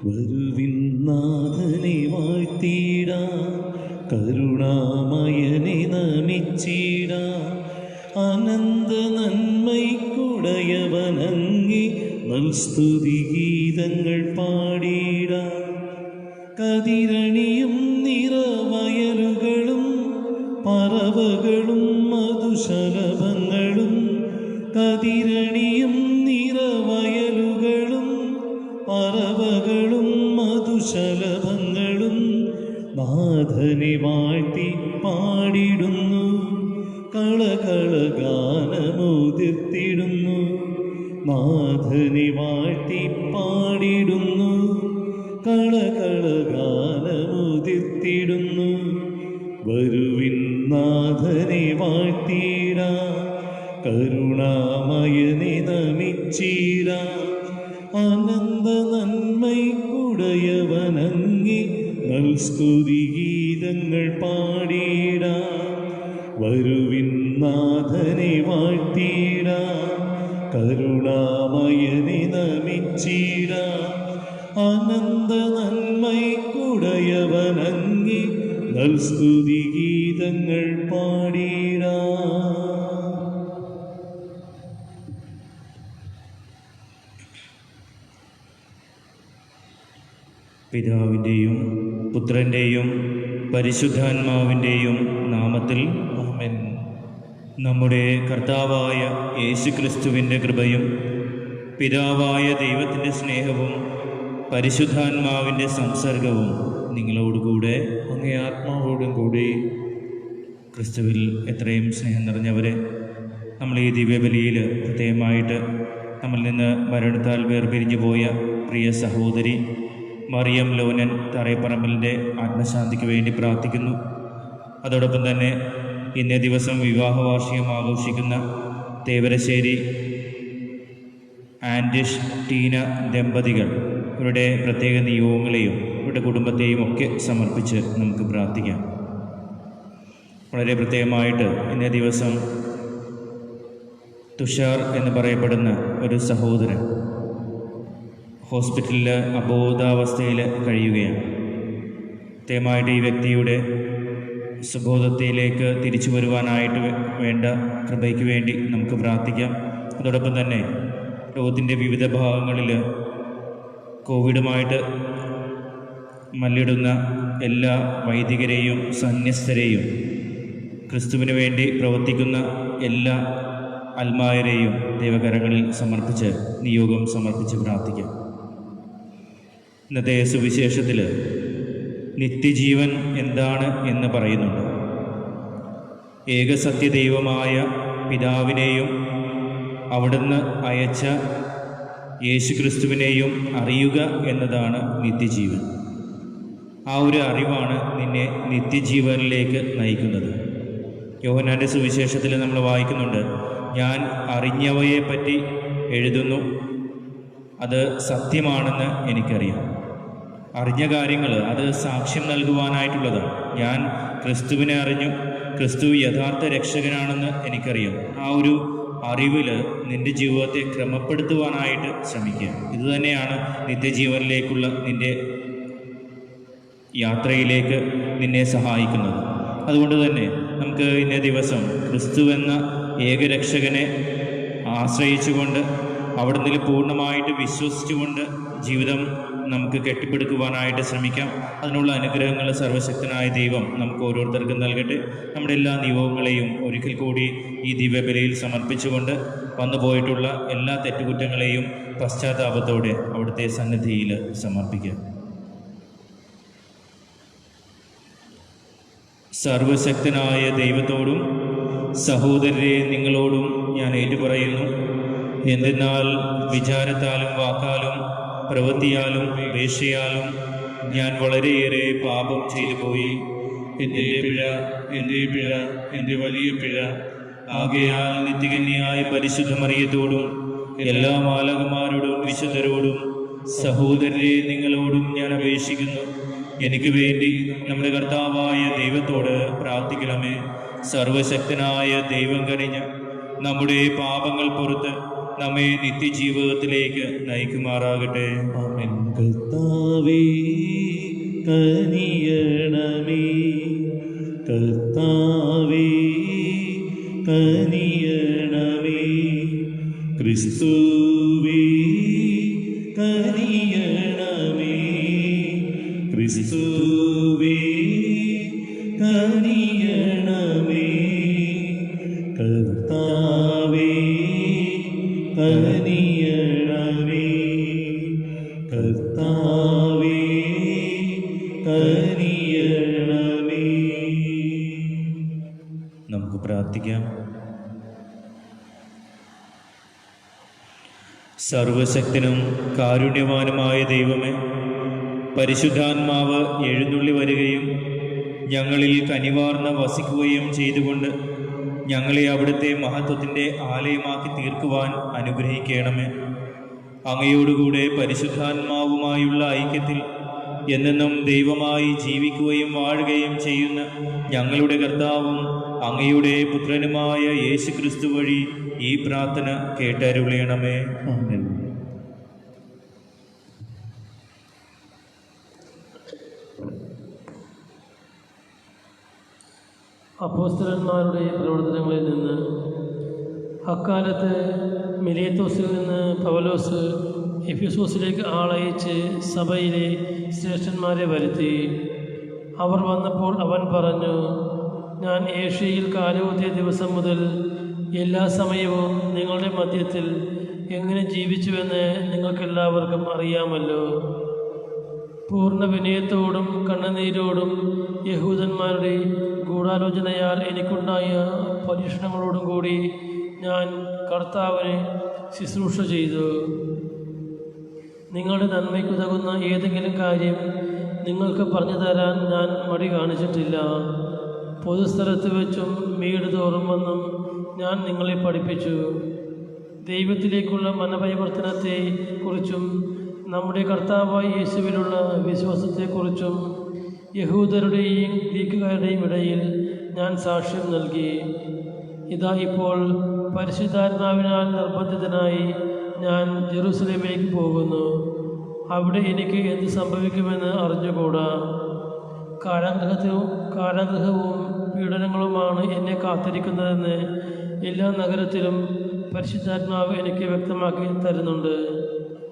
വരുവിൻ നാഥനെ വാഴ്ത്തിടാം, കരുണാമയനെ നമിച്ചിടാം. അനന്ത നന്മയ്ക്കുടയവനങ്ങി നൽസ്തുതി ഗീതങ്ങൾ പാടിടാം. കതിരണിയും നിറവയലുകളും പറവകളും മധുശലഭങ്ങളും, കതിരണിയും നിറവയലുകളും പറവകളും മധുശലഭങ്ങളും നാഥനെ വാഴ്ത്തി പാടിടുന്നു, കളകളഗാനമുതിർത്തിടുന്നു. നാഥനെ വാഴ്ത്തി പാടിടുന്നു, കളകളഗാനമുതിർത്തിടുന്നു. വരുവിൻ നാഥനെ വാഴ്ത്തിടാം, കരുണാമയനെ നമിച്ചിടാം. അനന്ത നന്മയ്ക്കുടയവനങ്ങി നൽസ്തുതി ഗീതങ്ങൾ പാടിടാം. വരുവിൻ നാഥനെ വാഴ്ത്തിടാം, കരുണാമയനെ നമിച്ചിടാം. അനന്ത നന്മയ്ക്കുടയവനങ്ങി നൽസ്തുതി ഗീതങ്ങൾ പാടിടാം. പിതാവിൻ്റെയും പുത്രൻ്റെയും പരിശുദ്ധാത്മാവിൻ്റെയും നാമത്തിൽ ആമേൻ. നമ്മുടെ കർത്താവായ യേശുക്രിസ്തുവിൻ്റെ കൃപയും പിതാവായ ദൈവത്തിൻ്റെ സ്നേഹവും പരിശുദ്ധാത്മാവിൻ്റെ സംസർഗവും നിങ്ങളോടുകൂടെ അങ്ങേ ആത്മാവോടും കൂടി. ക്രിസ്തുവിൽ എത്രയും സ്നേഹം നിറഞ്ഞവരെ, നമ്മൾ ഈ ദിവ്യബലിയിൽ പ്രത്യേകമായിട്ട് നമ്മിൽ നിന്ന് മരണത്താൽ വേർപിരിഞ്ഞു പോയ പ്രിയ സഹോദരി മറിയം ലോനൻ തറയപ്പറമ്പലിൻ്റെ ആത്മശാന്തിക്ക് വേണ്ടി പ്രാർത്ഥിക്കുന്നു. അതോടൊപ്പം തന്നെ ഇന്നേ ദിവസം വിവാഹ വാർഷികം ആഘോഷിക്കുന്ന തേവരശ്ശേരി ആൻഡിഷ് ടീന ദമ്പതികൾ, ഇവരുടെ പ്രത്യേക നിയോഗങ്ങളെയും ഇവരുടെ കുടുംബത്തെയും ഒക്കെ സമർപ്പിച്ച് നമുക്ക് പ്രാർത്ഥിക്കാം. വളരെ പ്രത്യേകമായിട്ട് ഇന്നേ ദിവസം തുഷാർ എന്ന് പറയപ്പെടുന്ന ഒരു സഹോദരൻ ഹോസ്പിറ്റലിൽ അബോധാവസ്ഥയിൽ കഴിയുകയാണ്. പ്രത്യേകമായിട്ട് ഈ വ്യക്തിയുടെ സുബോധത്തിലേക്ക് തിരിച്ചു വരുവാനായിട്ട് വേണ്ട കൃപയ്ക്ക് വേണ്ടി നമുക്ക് പ്രാർത്ഥിക്കാം. അതോടൊപ്പം തന്നെ ലോകത്തിൻ്റെ വിവിധ ഭാഗങ്ങളിൽ കോവിഡുമായിട്ട് മല്ലിടുന്ന എല്ലാ വൈദികരെയും സന്യസ്തരെയും ക്രിസ്തുവിന് വേണ്ടി പ്രവർത്തിക്കുന്ന എല്ലാ അൽമായരെയും ദൈവകരങ്ങളിൽ സമർപ്പിച്ച് നിയോഗം സമർപ്പിച്ച് പ്രാർത്ഥിക്കാം. ഇന്നത്തെ സുവിശേഷത്തിൽ നിത്യജീവൻ എന്താണ് എന്ന് പറയുന്നുണ്ട്. ഏകസത്യദൈവമായ പിതാവിനെയും അവിടുന്ന് അയച്ച യേശുക്രിസ്തുവിനെയും അറിയുക എന്നതാണ് നിത്യജീവൻ. ആ ഒരു അറിവാണ് നിന്നെ നിത്യജീവനിലേക്ക് നയിക്കുന്നത്. യോഹന്നാൻ്റെ സുവിശേഷത്തിൽ നമ്മൾ വായിക്കുന്നുണ്ട്, ഞാൻ അറിഞ്ഞവയെപ്പറ്റി എഴുതുന്നു, അത് സത്യമാണെന്ന് എനിക്കറിയാം. അറിഞ്ഞ കാര്യങ്ങൾ അത് സാക്ഷ്യം നൽകുവാനായിട്ടുള്ളതാണ്. ഞാൻ ക്രിസ്തുവിനെ അറിഞ്ഞു, ക്രിസ്തു യഥാർത്ഥ രക്ഷകനാണെന്ന് എനിക്കറിയാം. ആ ഒരു അറിവിൽ നിൻ്റെ ജീവിതത്തെ ക്രമപ്പെടുത്തുവാനായിട്ട് ശ്രമിക്കുക. ഇതുതന്നെയാണ് നിത്യജീവനിലേക്കുള്ള നിൻ്റെ യാത്രയിലേക്ക് നിന്നെ സഹായിക്കുന്നത്. അതുകൊണ്ട് തന്നെ നമുക്ക് ഇന്നേ ദിവസം ക്രിസ്തുവെന്ന ഏകരക്ഷകനെ ആശ്രയിച്ചുകൊണ്ട് അവിടുന്ന് പൂർണ്ണമായിട്ട് വിശ്വസിച്ചുകൊണ്ട് ജീവിതം നമുക്ക് കെട്ടിപ്പടുക്കുവാനായിട്ട് ശ്രമിക്കാം. അതിനുള്ള അനുഗ്രഹങ്ങൾ സർവശക്തനായ ദൈവം നമുക്ക് ഓരോരുത്തർക്കും നൽകട്ടെ. നമ്മുടെ എല്ലാ നിയോഗങ്ങളെയും ഒരിക്കൽ കൂടി ഈ ദിവ്യബലിയിൽ സമർപ്പിച്ചുകൊണ്ട് വന്നുപോയിട്ടുള്ള എല്ലാ തെറ്റുകുറ്റങ്ങളെയും പശ്ചാത്താപത്തോടെ അവിടുത്തെ സന്നിധിയിൽ സമർപ്പിക്കാം. സർവശക്തനായ ദൈവത്തോടും സഹോദരരെ നിങ്ങളോടും ഞാൻ ഏറ്റുപറയുന്നു. എന്തെന്നാൽ വിചാരത്താലും വാക്കാലും പ്രവൃത്തിയാലും വേശ്യയാലും ഞാൻ വളരെയേറെ പാപം ചെയ്തു പോയി. എൻ്റെ പിഴ, എൻ്റെ വലിയ പിഴ. ആകയാൽ നിത്യകന്യയായ പരിശുദ്ധ മറിയത്തോടും എല്ലാ മാലാഖമാരോടും വിശുദ്ധരോടും സഹോദരരെ നിങ്ങളോടും ഞാൻ അപേക്ഷിക്കുന്നു, എനിക്ക് വേണ്ടി നമ്മുടെ കർത്താവായ ദൈവത്തോട് പ്രാർത്ഥിക്കണമേ. സർവശക്തനായ ദൈവം കനിഞ്ഞ് നമ്മുടെ പാപങ്ങൾ പുറത്ത് നമ്മെ നിത്യജീവിതത്തിലേക്ക് നയിക്കുമാറാകട്ടെ. ആമേൻ. കർത്താവേ കനിയണമേ, കർത്താവേ കനിയണമേ, ക്രിസ്തുവേ കനിയണമേ, ക്രിസ്തുവേ കനിയണമേ, കർത്താവേ കനിയണമേ, കർത്താവേ കനിയണമേ. നമുക്ക് പ്രാർത്ഥിക്കാം. സർവശക്തനും കാരുണ്യവാനുമായ ദൈവമേ, പരിശുദ്ധാത്മാവ് എഴുന്നള്ളി വരികയും ഞങ്ങളിൽ കനിവാർന്ന് വസിക്കുകയും ചെയ്തുകൊണ്ട് ഞങ്ങളെ അവിടുത്തെ മഹത്വത്തിൻ്റെ ആലയമാക്കി തീർക്കുവാൻ അനുഗ്രഹിക്കണമേ. അങ്ങയോടുകൂടെ പരിശുദ്ധാത്മാവുമായുള്ള ഐക്യത്തിൽ എന്നെന്നും ദൈവമായി ജീവിക്കുകയും വാഴുകയും ചെയ്യുന്ന ഞങ്ങളുടെ കർത്താവും അങ്ങയുടെ പുത്രനുമായ യേശു ക്രിസ്തു വഴി ഈ പ്രാർത്ഥന കേട്ടരുളയണമേ. ആമേൻ. അപ്പോസ്തലന്മാരുടെ പ്രവർത്തനങ്ങളിൽ നിന്ന് അക്കാലത്ത് മിലേത്തോസിൽ നിന്ന് പൗലോസ് എഫെസോസിലേക്ക് ആളയച്ച് സഭയിലെ ശ്രേഷ്ഠന്മാരെ വരുത്തി. അവർ വന്നപ്പോൾ അവൻ പറഞ്ഞു, ഞാൻ ഏഷ്യയിൽ കാലൂത്തിയ ദിവസം മുതൽ എല്ലാ സമയവും നിങ്ങളുടെ മധ്യത്തിൽ എങ്ങനെ ജീവിച്ചുവെന്ന് നിങ്ങൾക്കെല്ലാവർക്കും അറിയാമല്ലോ. പൂർണ്ണ വിനയത്തോടും കണ്ണുനീരോടും യഹൂദന്മാരുടെ ഗൂഢാലോചനയാൽ എനിക്കുണ്ടായ പരീക്ഷണങ്ങളോടും കൂടി ഞാൻ കർത്താവിനെ ശുശ്രൂഷ ചെയ്തു. നിങ്ങളുടെ നന്മയ്ക്കുതകുന്ന ഏതെങ്കിലും കാര്യം നിങ്ങൾക്ക് പറഞ്ഞു തരാൻ ഞാൻ മടി കാണിച്ചിട്ടില്ല. പൊതുസ്ഥലത്ത് വെച്ചും വീട് തോറും വന്നും ഞാൻ നിങ്ങളെ പഠിപ്പിച്ചു. ദൈവത്തിലേക്കുള്ള മനപരിവർത്തനത്തെ കുറിച്ചും നമ്മുടെ കർത്താവായ യേശുവിലുള്ള വിശ്വാസത്തെക്കുറിച്ചും യഹൂദരുടെയും ഗ്രീക്കുകാരുടെയും ഇടയിൽ ഞാൻ സാക്ഷ്യം നൽകി. ഇതാ ഇപ്പോൾ പരിശുദ്ധാത്മാവിനാൽ നിർബന്ധിതനായി ഞാൻ ജെറൂസലേമിലേക്ക് പോകുന്നു. അവിടെ എനിക്ക് എന്ത് സംഭവിക്കുമെന്ന് അറിഞ്ഞുകൂടാ. കാരാഗൃഹവും പീഡനങ്ങളുമാണ് എന്നെ കാത്തിരിക്കുന്നതെന്ന് എല്ലാ നഗരത്തിലും പരിശുദ്ധാത്മാവ് എനിക്ക് വ്യക്തമാക്കി തരുന്നുണ്ട്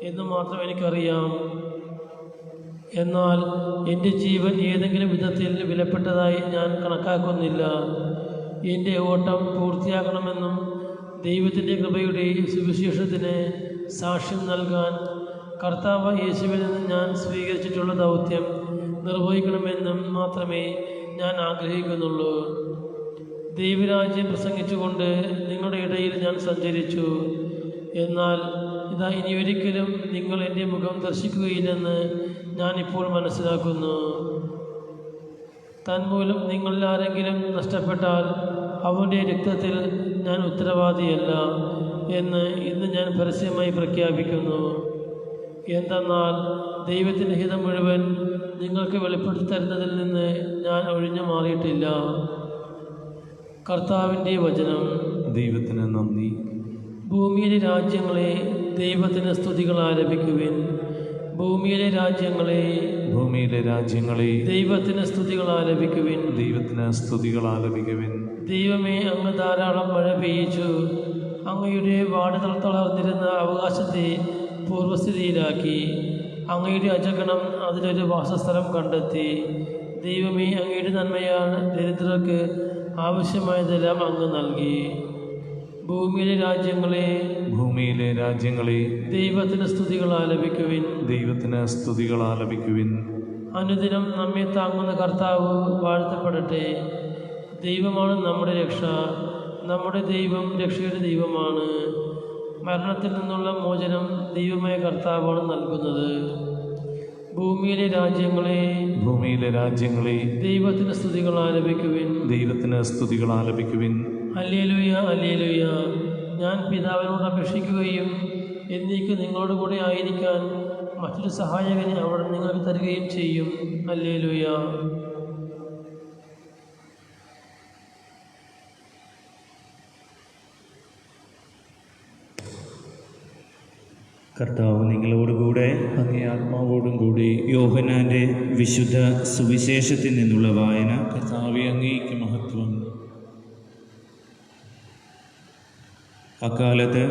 എന്ന് മാത്രം എനിക്കറിയാം. എന്നാൽ എൻ്റെ ജീവൻ ഏതെങ്കിലും വിധത്തിൽ വിലപ്പെട്ടതായി ഞാൻ കണക്കാക്കുന്നില്ല. എൻ്റെ ഓട്ടം പൂർത്തിയാക്കണമെന്നും ദൈവത്തിൻ്റെ കൃപയുടെ സുവിശേഷത്തിന് സാക്ഷ്യം നൽകാൻ കർത്താവ് യേശുവിൽ നിന്ന് ഞാൻ സ്വീകരിച്ചിട്ടുള്ള ദൗത്യം നിർവഹിക്കണമെന്നും മാത്രമേ ഞാൻ ആഗ്രഹിക്കുന്നുള്ളൂ. ദൈവരാജ്യം പ്രസംഗിച്ചുകൊണ്ട് നിങ്ങളുടെ ഇടയിൽ ഞാൻ സഞ്ചരിച്ചു. എന്നാൽ ഇതാ ഇനിയൊരിക്കലും നിങ്ങൾ എൻ്റെ മുഖം ദർശിക്കുകയില്ലെന്ന് ഞാനിപ്പോൾ മനസ്സിലാക്കുന്നു. തന്മൂലം നിങ്ങളിൽ ആരെങ്കിലും നഷ്ടപ്പെട്ടാൽ അവൻ്റെ രക്തത്തിൽ ഞാൻ ഉത്തരവാദിയല്ല എന്ന് ഇന്ന് ഞാൻ പരസ്യമായി പ്രഖ്യാപിക്കുന്നു. എന്തെന്നാൽ ദൈവത്തിൻ്റെ ഹിതം മുഴുവൻ നിങ്ങൾക്ക് വെളിപ്പെടുത്തി തരുന്നതിൽ നിന്ന് ഞാൻ ഒഴിഞ്ഞു മാറിയിട്ടില്ല. കർത്താവിൻ്റെ വചനം. ദൈവത്തിന് നന്ദി. ഭൂമിയിലെ രാജ്യങ്ങളെ ദൈവത്തിന് സ്തുതികൾ ആലപിക്കുവിൻ. ഭൂമിയിലെ രാജ്യങ്ങളെ ദൈവത്തിന് സ്തുതികൾ ആലപിക്കുവിൻ. ദൈവത്തിന് സ്തുതികൾ ആലപിക്കുവിൻ. ദൈവമേ, അങ്ങ് ധാരാളം മഴ പെയ്യിച്ചു. അങ്ങയുടെ വാടുതളർന്നിരുന്ന അവകാശത്തെ പൂർവ്വസ്ഥിതിയിലാക്കി. അങ്ങയുടെ അജഗണം അതിലൊരു വാസസ്ഥലം കണ്ടെത്തി. ദൈവമേ, അങ്ങയുടെ നന്മയാൽ ദരിദ്രർക്ക് ആവശ്യമായതെല്ലാം അങ്ങ് നൽകി. ഭൂമിയിലെ രാജ്യങ്ങളെ ദൈവത്തിന് സ്തുതികൾ ആലപിക്കുവിൻ. ദൈവത്തിന് സ്തുതികൾ ആലപിക്കുവിൻ. അനുദിനം നമ്മെ താങ്ങുന്ന കർത്താവ് വാഴ്ത്തപ്പെടട്ടെ. ദൈവമാണ് നമ്മുടെ രക്ഷ. നമ്മുടെ ദൈവം രക്ഷയുടെ ദൈവമാണ്. മരണത്തിൽ നിന്നുള്ള മോചനം ദൈവമായ കർത്താവാണ് നൽകുന്നത്. ഭൂമിയിലെ രാജ്യങ്ങളെ ദൈവത്തിന് സ്തുതികൾ ആലപിക്കുവിൻ. ദൈവത്തിന് സ്തുതികൾ ആലപിക്കുവിൻ. Hallelujah, hallelujah. ഞാൻ പിതാവിനോട് അപേക്ഷിക്കുകയും എന്നേക്ക് നിങ്ങളോട് കൂടെ ആയിരിക്കാൻ മറ്റൊരു സഹായകനെ അവിടെ നിങ്ങൾക്ക് തരികയും ചെയ്യും. ഹല്ലേലൂയ. കർത്താവ് നിങ്ങളോടുകൂടെ. അങ്ങേ ആത്മാവോടും കൂടി. യോഹന്നാൻ്റെ വിശുദ്ധ സുവിശേഷത്തിൽ നിന്നുള്ള വായന. കർത്താവെ, അങ്ങേക്ക് മഹത്വം. അക്കാലത്ത്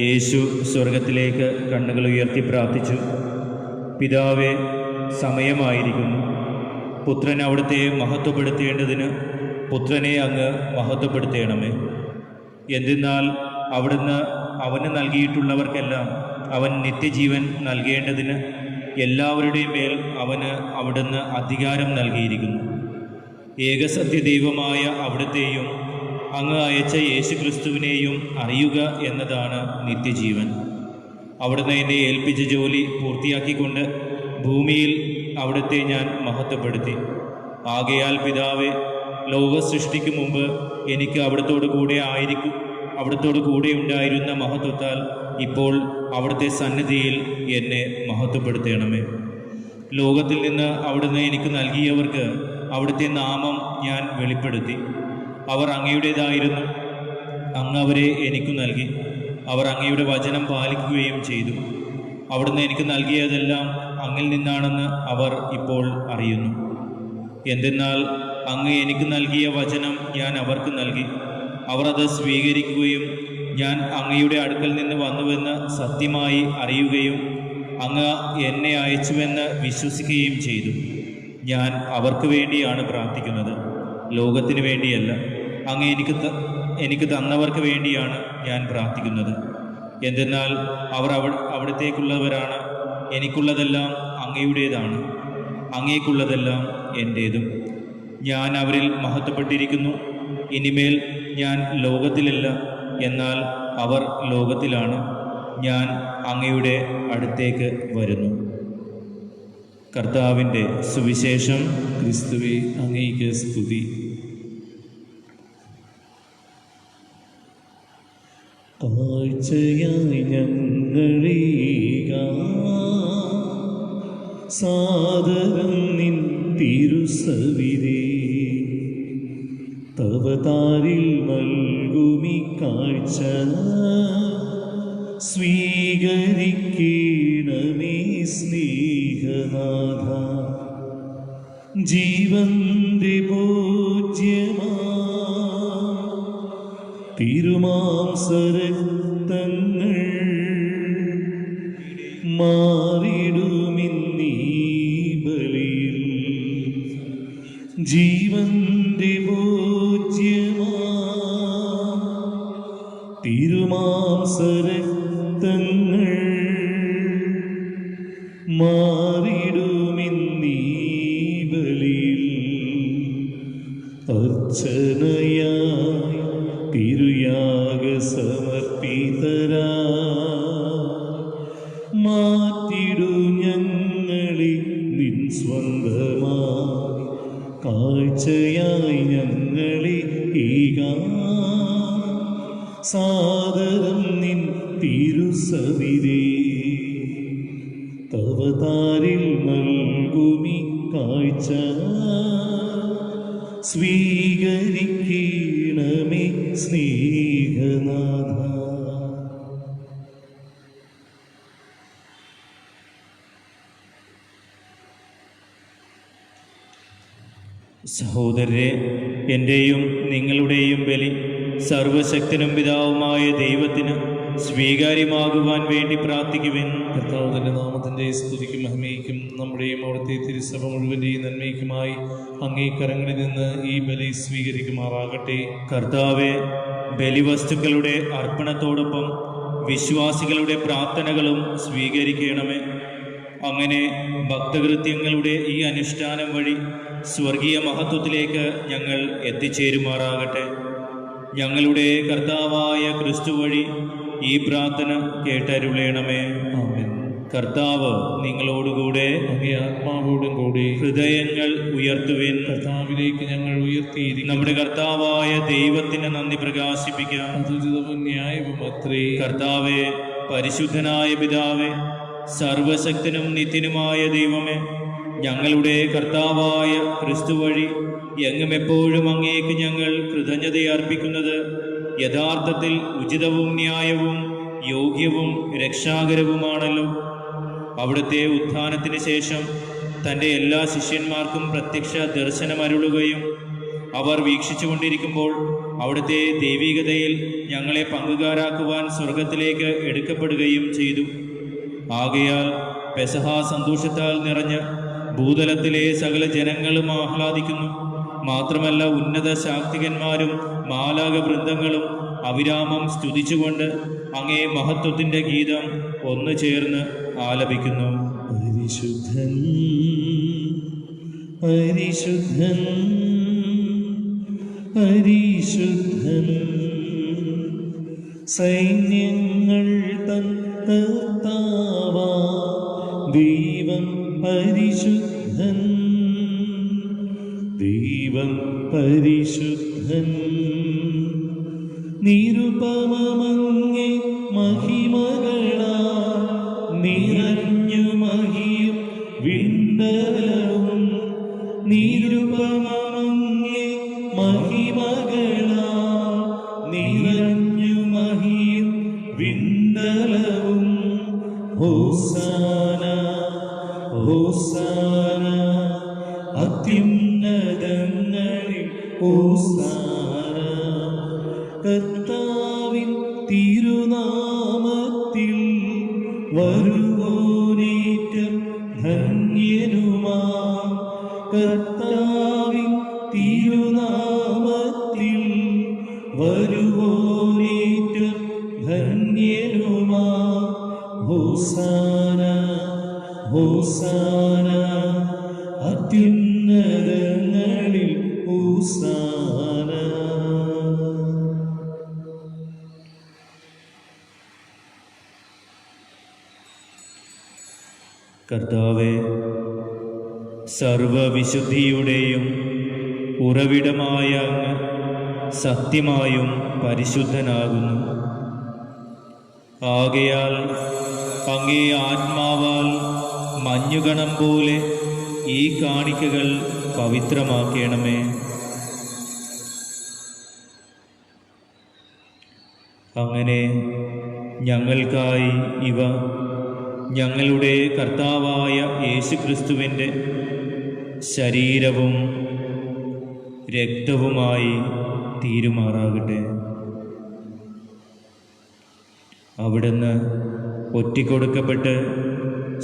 യേശു സ്വർഗത്തിലേക്ക് കണ്ണുകൾ ഉയർത്തി പ്രാർത്ഥിച്ചു. പിതാവേ, സമയമായിരിക്കുന്നു. പുത്രൻ അവിടുത്തെ മഹത്വപ്പെടുത്തേണ്ടതിന് പുത്രനെ അങ്ങ് മഹത്വപ്പെടുത്തേണമേ. എന്തെന്നാൽ അവിടുന്ന് അവന് നൽകിയിട്ടുള്ളവർക്കെല്ലാം അവൻ നിത്യജീവൻ നൽകേണ്ടതിന് എല്ലാവരുടെയും മേൽ അവന് അവിടുന്ന് അധികാരം നൽകിയിരിക്കുന്നു. ഏകസത്യദൈവമായ അവിടുത്തെയും അങ്ങ് അയച്ച യേശുക്രിസ്തുവിനെയും അറിയുക എന്നതാണ് നിത്യജീവൻ. അവിടുന്ന് എന്നെ ഏൽപ്പിച്ച ജോലി പൂർത്തിയാക്കിക്കൊണ്ട് ഭൂമിയിൽ അവിടുത്തെ ഞാൻ മഹത്വപ്പെടുത്തി. ആകയാൽ പിതാവേ, ലോക സൃഷ്ടിക്ക് മുമ്പ് എനിക്ക് അവിടുത്തോടു കൂടെ ഉണ്ടായിരുന്ന മഹത്വത്താൽ ഇപ്പോൾ അവിടുത്തെ സന്നിധിയിൽ എന്നെ മഹത്വപ്പെടുത്തണമേ. ലോകത്തിൽ നിന്ന് അവിടുന്ന് എനിക്ക് നൽകിയവർക്ക് അവിടുത്തെ നാമം ഞാൻ വെളിപ്പെടുത്തി. അവർ അങ്ങയുടേതായിരുന്നു. അങ്ങ് അവരെ എനിക്ക് നൽകി. അവർ അങ്ങയുടെ വചനം പാലിക്കുകയും ചെയ്തു. അവിടുന്ന് എനിക്ക് നൽകിയതെല്ലാം അങ്ങിൽ നിന്നാണെന്ന് അവർ ഇപ്പോൾ അറിയുന്നു. എന്തെന്നാൽ അങ്ങ് എനിക്ക് നൽകിയ വചനം ഞാൻ അവർക്ക് നൽകി. അവർ അത് സ്വീകരിക്കുകയും ഞാൻ അങ്ങയുടെ അടുക്കൽ നിന്ന് വന്നുവെന്ന് സത്യമായി അറിയുകയും അങ്ങ് എന്നെ അയച്ചുവെന്ന് വിശ്വസിക്കുകയും ചെയ്തു. ഞാൻ അവർക്ക് വേണ്ടിയാണ് പ്രാർത്ഥിക്കുന്നത്, ലോകത്തിന് വേണ്ടിയല്ല. അങ്ങ് എനിക്ക് തന്നവർക്ക് വേണ്ടിയാണ് ഞാൻ പ്രാർത്ഥിക്കുന്നത്. എന്തെന്നാൽ അവർ അവിടത്തേക്കുള്ളവരാണ്. എനിക്കുള്ളതെല്ലാം അങ്ങയുടേതാണ്, അങ്ങേക്കുള്ളതെല്ലാം എൻ്റേതും. ഞാൻ അവരിൽ മഹത്വപ്പെട്ടിരിക്കുന്നു. ഇനിമേൽ ഞാൻ ലോകത്തിലല്ല, എന്നാൽ അവർ ലോകത്തിലാണ്. ഞാൻ അങ്ങയുടെ അടുത്തേക്ക് വരുന്നു. കർത്താവിൻ്റെ സുവിശേഷം. ക്രിസ്തുവേ, അങ്ങേക്ക് സ്തുതി. കാഴ്ചയായി ഞങ്ങളീക സാദരം നിൻ തിരുസവിധേ, തവതാരിൽ നൽകുമി കാഴ്ച സ്വീകരിക്കണമേ സ്നേഹനാഥ. ജീവന്റെ ഭോജ്യമാ തിരുമാംസരക്തങ്ങൾ മാറിടുമിന്നീ ബലിയിൽ. ജീവന്റെ ഭോജ്യമാ തിരുമാംസരക്തങ്ങൾ മാറിടുമിന്നീ ബലിയിൽ. അർച്ചനയായി തിരുയാഗ സമർപ്പിതരാ മാറ്റിടു ഞങ്ങളെ നിൻ സ്വന്തമായി. കാഴ്ചയായി ഞങ്ങളെ ഏകാ സാദരം നിൻ തിരുസവിധേ, തവതാരിൽ നൽകുമി കാഴ്ച സ്വീകരിക്കണമേ സ്നേഹനാഥ. സഹോദരരെ, എൻ്റെയും നിങ്ങളുടെയും ബലി സർവശക്തനും പിതാവുമായ ദൈവത്തിന് സ്വീകാര്യമാകുവാൻ വേണ്ടി പ്രാർത്ഥിക്കുവിൻ. കർത്താവ് തന്റെ നാമത്തിന്റെ സ്തുതിക്കും മഹിമയ്ക്കും നമ്മുടെയും അവിടുത്തെ തിരുസഭ മുഴുവൻ്റെയും നന്മയ്ക്കുമായി അങ്ങേ കരങ്ങളിൽ നിന്ന് ഈ ബലി സ്വീകരിക്കുമാറാകട്ടെ. കർത്താവെ, ബലിവസ്തുക്കളുടെ അർപ്പണത്തോടൊപ്പം വിശ്വാസികളുടെ പ്രാർത്ഥനകളും സ്വീകരിക്കണമേ. അങ്ങനെ ഭക്തകൃത്യങ്ങളുടെ ഈ അനുഷ്ഠാനം വഴി സ്വർഗീയ മഹത്വത്തിലേക്ക് ഞങ്ങൾ എത്തിച്ചേരുമാറാകട്ടെ. ഞങ്ങളുടെ കർത്താവായ ക്രിസ്തു വഴി ഈ പ്രാർത്ഥന കേട്ടരുളേണമേ. ആമേൻ. കർത്താവ് നിങ്ങളോടുകൂടെ. അങ്ങേ ആത്മാവോടും കൂടി. ഹൃദയങ്ങൾ ഉയർത്തുവിൻ. കർത്താവിലേക്ക് ഞങ്ങൾ ഉയർത്തിയിരിക്കും. നമ്മുടെ കർത്താവായ ദൈവത്തിന് നന്ദി പ്രകാശിപ്പിക്കാം. അതുചിതവും ന്യായവും അത്രേ. കർത്താവേ, പരിശുദ്ധനായ പിതാവേ, സർവശക്തനും നിത്യനുമായ ദൈവമേ, ഞങ്ങളുടെ കർത്താവായ ക്രിസ്തു വഴി എങ്ങും എപ്പോഴും അങ്ങേക്ക് ഞങ്ങൾ കൃതജ്ഞത അർപ്പിക്കുന്നത് യഥാർത്ഥത്തിൽ ഉചിതവും ന്യായവും യോഗ്യവും രക്ഷാകരവുമാണല്ലോ. അവിടുത്തെ ഉത്ഥാനത്തിന് ശേഷം തൻ്റെ എല്ലാ ശിഷ്യന്മാർക്കും പ്രത്യക്ഷ ദർശനമരുളുകയും അവർ വീക്ഷിച്ചു കൊണ്ടിരിക്കുമ്പോൾ അവിടുത്തെ ദൈവികതയിൽ ഞങ്ങളെ പങ്കുകാരാക്കുവാൻ സ്വർഗത്തിലേക്ക് എടുക്കപ്പെടുകയും ചെയ്തു. ആകയാൽ പെസഹ സന്തോഷത്താൽ നിറഞ്ഞ് ഭൂതലത്തിലെ സകല ജനങ്ങളും ആഹ്ലാദിക്കുന്നു. മാത്രമല്ല, ഉന്നത ശാക്തികന്മാരും മാലാക വൃന്ദങ്ങളും അവിരാമം സ്തുതിച്ചുകൊണ്ട് അങ്ങേ മഹത്വത്തിൻ്റെ ഗീതം ഒന്നു ചേർന്ന് ആലപിക്കുന്നു. പരിശുദ്ധൻ പരിശുദ്ധൻ പരിശുദ്ധൻ, സൈന്യങ്ങൾ തൻ കർത്താവാ ദൈവം പരിശുദ്ധൻ, ദൈവം പരിശുദ്ധൻ. നിരുപമമങ്ങേ മഹിമകളാ നിറഞ്ഞു മഹിയും വിണ്ടലവും, നിരുപമമങ്ങേ മഹിമകളാ നിറഞ്ഞു മഹിയും വിണ്ടലവും. ഹോസാന ഹോസാന അത്യുന്നതങ്ങളിൽ ഹോസാന. കർത്താവിൻ തിരുനാമത്തിൽ വരുവോനേറ്റം ധന്യനുമാ. കർത്താവിൻ തിരുനാമത്തിൽ വരുവോനേറ്റം ധന്യനുമാ. ഹോസാന ഹോസാന അത്യുന്നതങ്ങളിൽ ഹോസാന. കർത്താവേ, സർവവിശുദ്ധിയുടെയും ഉറവിടമായ അങ്ങ് സത്യമായും പരിശുദ്ധനാകുന്നു. ആകയാൽ അങ്ങേ ആത്മാവാൽ മഞ്ഞുകണം പോലെ ഈ കാണിക്കകൾ പവിത്രമാക്കണമേ. അങ്ങനെ ഞങ്ങൾക്കായി ഇവ ഞങ്ങളുടെ കർത്താവായ യേശുക്രിസ്തുവിൻ്റെ ശരീരവും രക്തവുമായി തീരുമാറാകട്ടെ. അവിടുന്ന് ഒറ്റിക്കൊടുക്കപ്പെട്ട്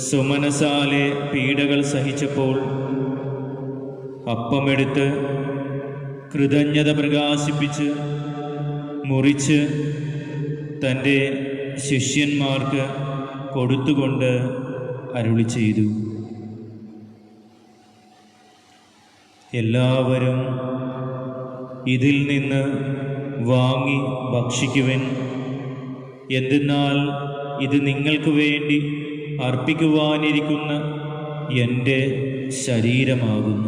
സുമനസാലെ പീഡകൾ സഹിച്ചപ്പോൾ അപ്പമെടുത്ത് കൃതജ്ഞത പ്രകാശിപ്പിച്ച് മുറിച്ച് തൻ്റെ ശിഷ്യന്മാർക്ക് കൊടുത്തുകൊണ്ട് അരുളി ചെയ്തു, എല്ലാവരും ഇതിൽ നിന്ന് വാങ്ങി ഭക്ഷിക്കുവിൻ. എന്തെന്നാൽ ഇത് നിങ്ങൾക്ക് വേണ്ടി അർപ്പിക്കുവാനിരിക്കുന്ന എൻ്റെ ശരീരമാകുന്നു.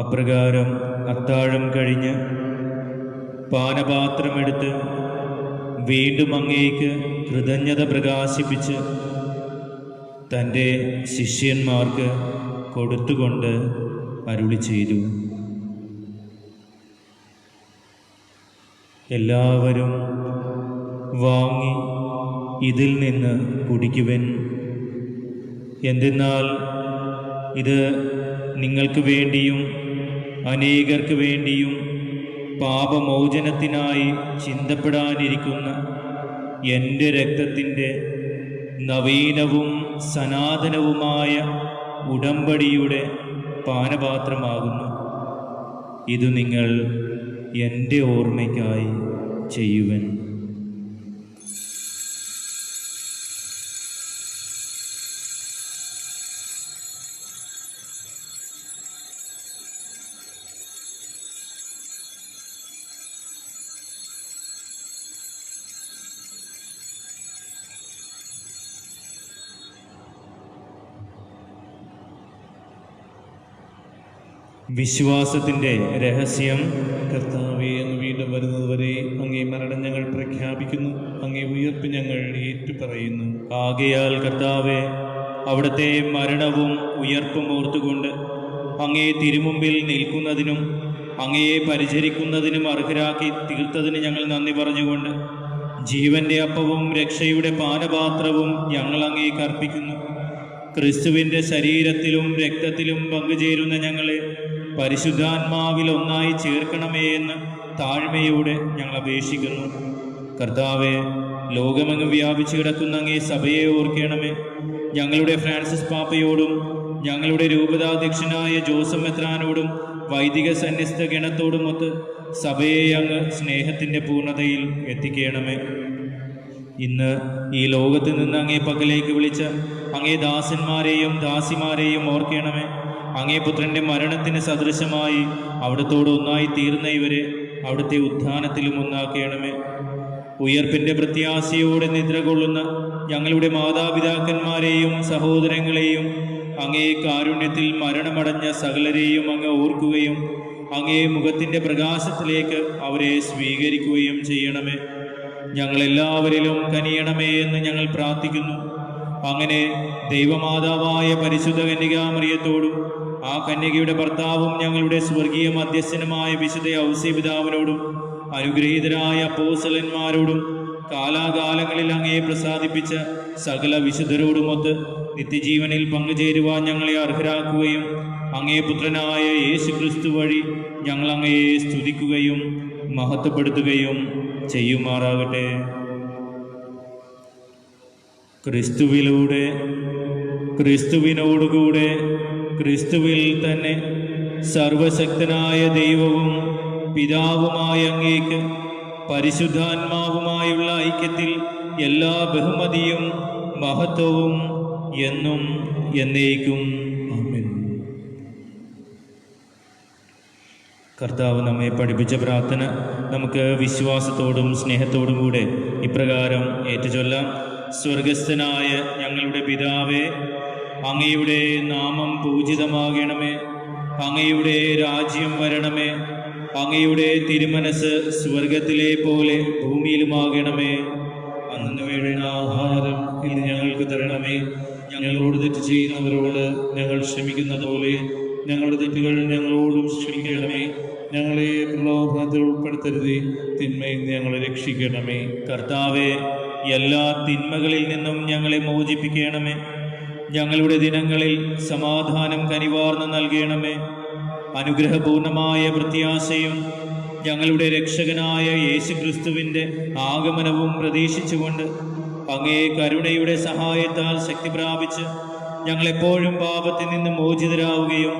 അപ്രകാരം അത്താഴം കഴിഞ്ഞ് പാനപാത്രമെടുത്ത് വീണ്ടും അങ്ങേക്ക് കൃതജ്ഞത പ്രകാശിപ്പിച്ച് തൻ്റെ ശിഷ്യന്മാർക്ക് കൊടുത്തുകൊണ്ട് അരുളി ചെയ്തു, എല്ലാവരും വാങ്ങി ഇതിൽ നിന്ന് കുടിക്കുവിൻ. എന്തെന്നാൽ ഇത് നിങ്ങൾക്ക് വേണ്ടിയും അനേകർക്ക് വേണ്ടിയും പാപമോചനത്തിനായി ചിന്തപ്പെടാനിരിക്കുന്ന എൻ്റെ രക്തത്തിൻ്റെ നവീനവും സനാതനവുമായ ഉടമ്പടിയുടെ പാനപാത്രമാകുന്നു. ഇത് നിങ്ങൾ എൻ്റെ ഓർമ്മയ്ക്കായി ചെയ്യുവൻ. വിശ്വാസത്തിൻ്റെ രഹസ്യം. കർത്താവെ, അങ്ങ് വീണ്ടും വരുന്നതുവരെ അങ്ങേ മരണം ഞങ്ങൾ പ്രഖ്യാപിക്കുന്നു, അങ്ങേ ഉയർപ്പ് ഞങ്ങൾ ഏറ്റുപറയുന്നു. ആകയാൽ കർത്താവെ, അവിടുത്തെ മരണവും ഉയർപ്പും ഓർത്തുകൊണ്ട് അങ്ങേ തിരുമുമ്പിൽ നിൽക്കുന്നതിനും അങ്ങയെ പരിചരിക്കുന്നതിനും അർഹരാക്കി തീർത്തതിന് ഞങ്ങൾ നന്ദി പറഞ്ഞുകൊണ്ട് ജീവന്റെ അപ്പവും രക്ഷയുടെ പാനപാത്രവും ഞങ്ങൾ അങ്ങേക്ക് അർപ്പിക്കുന്നു. ക്രിസ്തുവിൻ്റെ ശരീരത്തിലും രക്തത്തിലും പങ്കുചേരുന്ന ഞങ്ങളെ പരിശുദ്ധാത്മാവിൽ ഒന്നായി ചേർക്കണമേ എന്ന് താഴ്മയോടെ ഞങ്ങൾ അപേക്ഷിക്കുന്നു. കർത്താവെ, ലോകമെങ്ങും വ്യാപിച്ചു കിടക്കുന്ന അങ്ങേ സഭയെ ഓർക്കണമേ. ഞങ്ങളുടെ ഫ്രാൻസിസ് പാപ്പയോടും ഞങ്ങളുടെ രൂപതാധ്യക്ഷനായ ജോസഫ് മെത്രാനോടും വൈദിക സന്യസ്ത ഗണത്തോടുമൊത്ത് സഭയെ അങ്ങ് സ്നേഹത്തിൻ്റെ പൂർണ്ണതയിൽ എത്തിക്കണമേ. ഇന്ന് ഈ ലോകത്ത് നിന്ന് അങ്ങേ പക്കലേക്ക് വിളിച്ച അങ്ങേ ദാസന്മാരെയും ദാസിമാരെയും ഓർക്കണമേ. അങ്ങേ പുത്രൻ്റെ മരണത്തിന് സദൃശമായി അവിടത്തോട് ഒന്നായി തീർന്ന ഇവരെ അവിടുത്തെ ഉത്ഥാനത്തിലും ഒന്നാക്കണമേ. ഉയർപ്പിൻ്റെ പ്രത്യാശയോടെ നിദ്ര കൊള്ളുന്ന ഞങ്ങളുടെ മാതാപിതാക്കന്മാരെയും സഹോദരങ്ങളെയും അങ്ങേ കാരുണ്യത്തിൽ മരണമടഞ്ഞ സകലരെയും അങ്ങ് ഓർക്കുകയും അങ്ങേ മുഖത്തിൻ്റെ പ്രകാശത്തിലേക്ക് അവരെ സ്വീകരിക്കുകയും ചെയ്യണമേ. ഞങ്ങളെല്ലാവരിലും കനിയണമേ എന്ന് ഞങ്ങൾ പ്രാർത്ഥിക്കുന്നു. അങ്ങനെ ദൈവമാതാവായ പരിശുദ്ധ കന്യകാമറിയത്തോടും ആ കന്യകയുടെ ഭർത്താവും ഞങ്ങളുടെ സ്വർഗീയ മധ്യസ്ഥനുമായ വിശുദ്ധ ഔസേപിതാവിനോടും അനുഗ്രഹീതരായ അപ്പോസ്തലന്മാരോടും കാലാകാലങ്ങളിൽ അങ്ങയെ പ്രസാദിപ്പിച്ച സകല വിശുദ്ധരോടുമൊത്ത് നിത്യജീവനിൽ പങ്കുചേരുവാൻ ഞങ്ങളെ അർഹരാക്കുകയും അങ്ങേ പുത്രനായ യേശു ക്രിസ്തു വഴി ഞങ്ങൾ അങ്ങയെ സ്തുതിക്കുകയും മഹത്വപ്പെടുത്തുകയും ചെയ്യുമാറാകട്ടെ. ക്രിസ്തുവിലൂടെ, ക്രിസ്തുവിനോടുകൂടെ, ക്രിസ്തുവിൽ തന്നെ സർവശക്തനായ ദൈവവും പിതാവുമായ അങ്ങേക്ക് പരിശുദ്ധാത്മാവുമായുള്ള ഐക്യത്തിൽ എല്ലാ ബഹുമതിയും മഹത്വവും എന്നും എന്നേക്കും ആമേൻ. കർത്താവ് നമ്മെ പഠിപ്പിച്ച പ്രാർത്ഥന നമുക്ക് വിശ്വാസത്തോടും സ്നേഹത്തോടും കൂടെ ഇപ്രകാരം ഏറ്റുചൊല്ലാം. സ്വർഗസ്ഥനായ ഞങ്ങളുടെ പിതാവേ, അങ്ങയുടെ നാമം പൂജിതമാകണമേ. അങ്ങയുടെ രാജ്യം വരണമേ. അങ്ങയുടെ തിരുമനസ് സ്വർഗത്തിലെ പോലെ ഭൂമിയിലുമാകണമേ. അന്നു വേണ്ടുന്ന ആഹാരം ഇന്ന് ഞങ്ങൾക്ക് തരണമേ. ഞങ്ങളോട് തെറ്റ് ചെയ്യുന്നവരോട് ഞങ്ങൾ ക്ഷമിക്കുന്നത് പോലെ ഞങ്ങളുടെ തെറ്റുകൾ ഞങ്ങളോടും ക്ഷമിക്കണമേ. ഞങ്ങളെ പ്രലോഭനത്തിൽ ഉൾപ്പെടുത്തരുതേ, തിന്മയിൽ നിന്ന് ഞങ്ങളെ രക്ഷിക്കണമേ. കർത്താവെ, എല്ലാ തിന്മകളിൽ നിന്നും ഞങ്ങളെ മോചിപ്പിക്കണമേ. ഞങ്ങളുടെ ദിനങ്ങളിൽ സമാധാനം കനിവാർന്ന് നൽകണമേ. അനുഗ്രഹപൂർണമായ പ്രത്യാശയും ഞങ്ങളുടെ രക്ഷകനായ യേശു ക്രിസ്തുവിൻ്റെ ആഗമനവും പ്രതീക്ഷിച്ചുകൊണ്ട് അങ്ങേ കരുണയുടെ സഹായത്താൽ ശക്തി പ്രാപിച്ച് ഞങ്ങളെപ്പോഴും പാപത്തിൽ നിന്ന് മോചിതരാവുകയും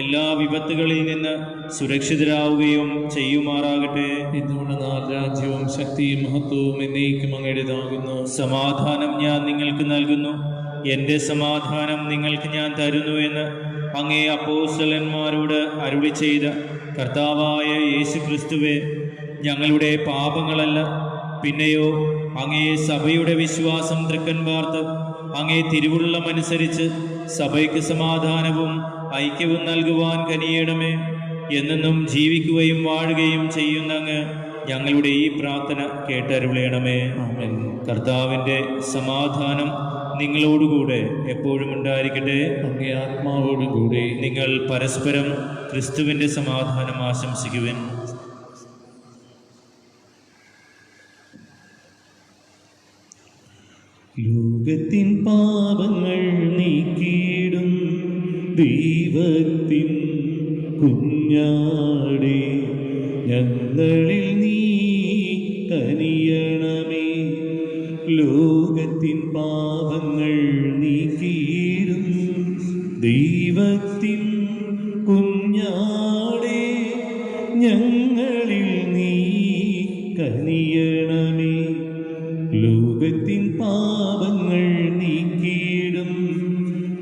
എല്ലാ വിപത്തുകളിൽ നിന്ന് സുരക്ഷിതരാവുകയും ചെയ്യുമാറാകട്ടെ. ഇന്നുകൊണ്ട് രാജ്യവും ശക്തിയും മഹത്വവും എന്നേക്കും അങ്ങയുടേതാകുന്നു. സമാധാനം ഞാൻ നിങ്ങൾക്ക് നൽകുന്നു, എൻ്റെ സമാധാനം നിങ്ങൾക്ക് ഞാൻ തരുന്നു എന്ന് അങ്ങേ അപ്പോസ്തലന്മാരോട് അരുളി ചെയ്ത കർത്താവായ യേശു ക്രിസ്തുവേ, ഞങ്ങളുടെ പാപങ്ങളല്ല പിന്നെയോ അങ്ങേ സഭയുടെ വിശ്വാസം തൃക്കൻ പാർത്ത് അങ്ങേ തിരുവുള്ളമനുസരിച്ച് സഭയ്ക്ക് സമാധാനവും ഐക്യവും നൽകുവാൻ കനിയണമേ. എന്നെന്നും ജീവിക്കുകയും വാഴുകയും ചെയ്യുന്ന അങ്ങ് ഞങ്ങളുടെ ഈ പ്രാർത്ഥന കേട്ടരുളയണമേ. ആമേൻ. കർത്താവിൻ്റെ സമാധാനം നിങ്ങളോടുകൂടെ എപ്പോഴും ഉണ്ടായിരിക്കട്ടെ. അങ്ങേ ആത്മാവോടുകൂടെ നിങ്ങൾ പരസ്പരം ക്രിസ്തുവിൻ്റെ സമാധാനം ആശംസിക്കുവിൻ. ലോകത്തിൻ പാപങ്ങൾ നീക്കിയിടും ദൈവത്തിൻ കുഞ്ഞാടേ, ഞങ്ങളിൽ നീ കനിയണമേ. ലോകത്തിൻ പാപങ്ങൾ നീക്കിയിടും ദൈവത്തിൻ കുഞ്ഞാടേ, ഞങ്ങളിൽ നീ കനിയണമേ. ലോകത്തിൻ പാപങ്ങൾ നീക്കിയിടും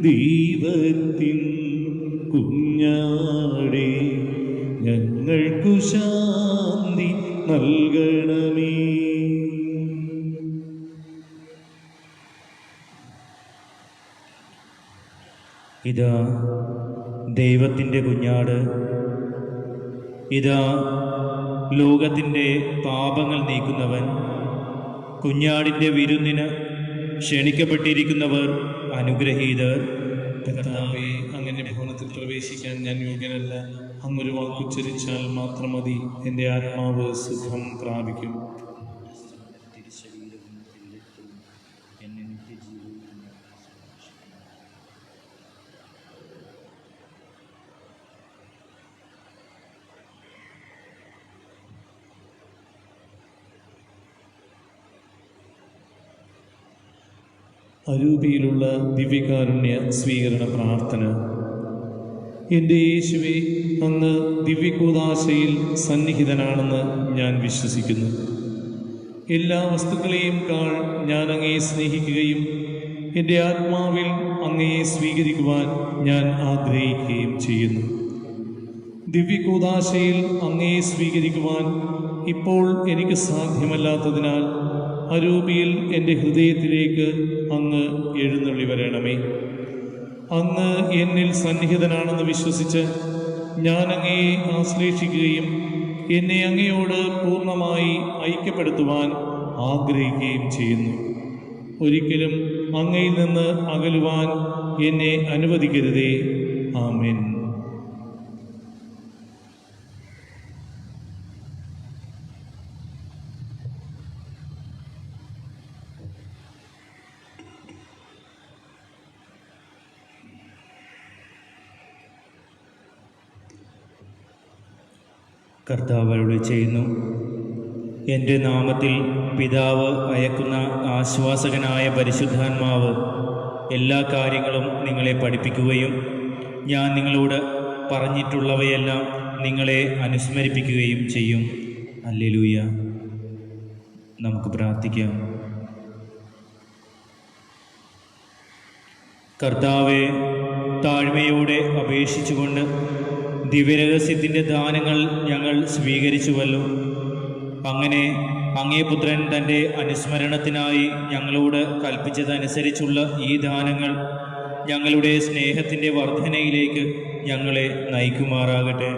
ദൈവത്തിൻ കുഞ്ഞാടേ, ഞങ്ങൾക്കു ശാന്തി നൽകണമേ. ഇതാ ദൈവത്തിൻ്റെ കുഞ്ഞാട്, ഇതാ ലോകത്തിൻ്റെ പാപങ്ങൾ നീക്കുന്നവൻ. കുഞ്ഞാടിൻ്റെ വിരുന്നിന് ക്ഷണിക്കപ്പെട്ടിരിക്കുന്നവർ അനുഗ്രഹീതർ. കർത്താവേ, അങ്ങയുടെ ഭവനത്തിൽ പ്രവേശിക്കാൻ ഞാൻ യോഗ്യനല്ല. അങ്ങൊരു വാക്കുച്ചരിച്ചാൽ മാത്രം മതി, എൻ്റെ ആത്മാവ് സുഖം പ്രാപിക്കും. അരൂപിയിലുള്ള ദിവ്യകാരുണ്യ സ്വീകരണ പ്രാർത്ഥന. എൻ്റെ യേശുവേ, അങ്ങ് ദിവ്യകൂദാശയിൽ സന്നിഹിതനാണെന്ന് ഞാൻ വിശ്വസിക്കുന്നു. എല്ലാ വസ്തുക്കളെയും കാൾ ഞാൻ അങ്ങയെ സ്നേഹിക്കുകയും എൻ്റെ ആത്മാവിൽ അങ്ങയെ സ്വീകരിക്കുവാൻ ഞാൻ ആഗ്രഹിക്കുകയും ചെയ്യുന്നു. ദിവ്യകൂദാശയിൽ അങ്ങയെ സ്വീകരിക്കുവാൻ ഇപ്പോൾ എനിക്ക് സാധ്യമല്ലാത്തതിനാൽ അരൂപിയിൽ എൻ്റെ ഹൃദയത്തിലേക്ക് അങ്ങ് എഴുന്നള്ളി വരണമേ. അങ്ങ് എന്നിൽ സന്നിഹിതനാണെന്ന് വിശ്വസിച്ച് ഞാൻ അങ്ങയെ ആശ്ലേഷിക്കുകയും എന്നെ അങ്ങയോട് പൂർണ്ണമായി ഐക്യപ്പെടുത്തുവാൻ ആഗ്രഹിക്കുകയും ചെയ്യുന്നു. ഒരിക്കലും അങ്ങയിൽ നിന്ന് അകലുവാൻ എന്നെ അനുവദിക്കരുതേ. ആമേൻ. കർത്താവ് അരുളി ചെയ്യുന്നു, എൻ്റെ നാമത്തിൽ പിതാവ് അയക്കുന്ന ആശ്വാസകനായ പരിശുദ്ധാത്മാവ് എല്ലാ കാര്യങ്ങളും നിങ്ങളെ പഠിപ്പിക്കുകയും ഞാൻ നിങ്ങളോട് പറഞ്ഞിട്ടുള്ളവയെല്ലാം നിങ്ങളെ അനുസ്മരിപ്പിക്കുകയും ചെയ്യും. ഹല്ലേലൂയ. നമുക്ക് പ്രാർത്ഥിക്കാം. കർത്താവെ, താഴ്മയോടെ അപേക്ഷിച്ചുകൊണ്ട് ദിവ്യരഹസ്യത്തിൻ്റെ ദാനങ്ങൾ ഞങ്ങൾ സ്വീകരിച്ചുവല്ലോ. അങ്ങനെ അങ്ങേ പുത്രൻ തൻ്റെ അനുസ്മരണത്തിനായി ഞങ്ങളോട് കൽപ്പിച്ചതനുസരിച്ചുള്ള ഈ ദാനങ്ങൾ ഞങ്ങളുടെ സ്നേഹത്തിൻ്റെ വർധനയിലേക്ക് ഞങ്ങളെ നയിക്കുമാറാകട്ടെ.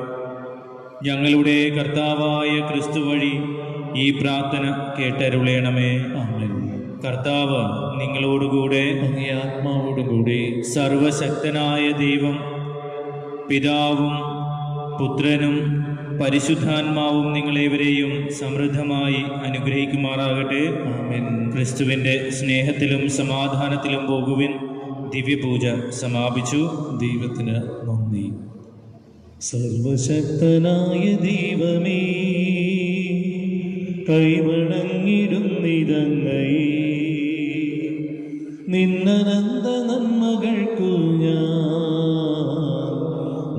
ഞങ്ങളുടെ കർത്താവായ ക്രിസ്തു വഴി ഈ പ്രാർത്ഥന കേട്ടരുളേണമേ. ആമേൻ. കർത്താവ് നിങ്ങളോടുകൂടെ, അങ്ങേ ആത്മാവോടുകൂടെ. സർവശക്തനായ ദൈവം പിതാവും പുത്രനും പരിശുദ്ധാത്മാവും നിങ്ങളേവരെയും സമൃദ്ധമായി അനുഗ്രഹിക്കുമാറാകട്ടെ. ആമേൻ. ക്രിസ്തുവിൻ്റെ സ്നേഹത്തിലും സമാധാനത്തിലും പോകുവിൻ. ദിവ്യപൂജ സമാപിച്ചു. ദൈവത്തിന് നന്ദി. സർവശക്തനായ ദൈവമേ, കൈവണങ്ങിടുന്നിതങ്ങയെ നിന്നനന്ത നന്മകൾക്കു ഞാൻ